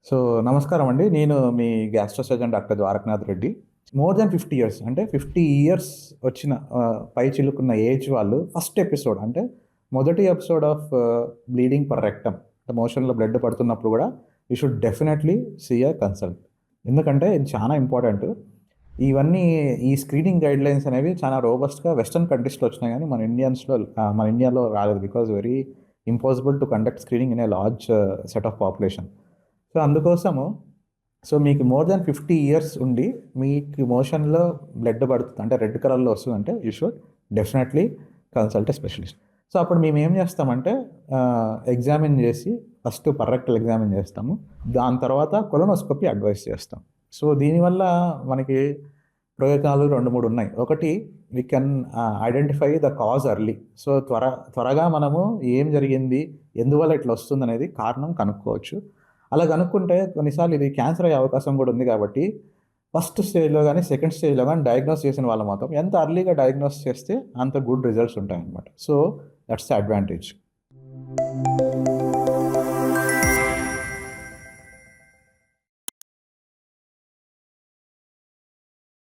So, నమస్కారం అండి. నేను మీ gastro surgeon doctor Dwarakanath Reddy. More than 50 years అంటే 50 ఇయర్స్ వచ్చిన పై చిలుకున్న ఏజ్ వాళ్ళు ఫస్ట్ ఎపిసోడ్ అంటే మొదటి episode of bleeding per rectum మోషన్‌లో బ్లడ్ పడుతున్నప్పుడు గూడా you should definitely see a consult. ఎందుకంటే ఇది చాలా ఇంపార్టెంట్. ఇవన్నీ ఈ స్క్రీనింగ్ గైడ్‌లైన్స్ అనేవి చాలా రోబస్ట్‌గా వెస్టర్న్ కంట్రీస్‌లో వచ్చినాయి గానీ మన ఇండియాలో రాలేదు. Because very impossible to conduct screening in a large set of population. So, అందుకోసము మీకు మోర్ దాన్ 50 ఇయర్స్ ఉండి మీకు మోషన్‌లో బ్లడ్ పడుతుంది అంటే రెడ్ కలర్‌లో వస్తుందంటే you should definitely consult a specialist. So, అప్పుడు మేమేం చేస్తామంటే ఎగ్జామిన్ చేసి ఫస్ట్ పర్రెక్టల్ ఎగ్జామిన్ చేస్తాము. దాని తర్వాత కొలనోస్కోపీ అడ్వైస్ చేస్తాం. సో, దీనివల్ల మనకి ప్రయోజనాలు 2, 3 ఉన్నాయి. ఒకటి we can identify the cause early. So, త్వరగా మనము ఏం జరిగింది, ఎందువల్ల ఇట్లా వస్తుందనేది కారణం కనుక్కోవచ్చు. అలా కనుక్కుంటే కొన్నిసార్లు ఇది క్యాన్సర్ అయ్యే అవకాశం కూడా ఉంది కాబట్టి ఫస్ట్ స్టేజ్‌లో గానీ, సెకండ్ స్టేజ్‌లో గానీ డయాగ్నోస్ చేసిన వాళ్ళు మాత్రం ఎంత ఎర్లీగా డయాగ్నోస్ చేస్తే అంత గుడ్ రిజల్ట్స్ ఉంటాయన్నమాట. So, that's the advantage.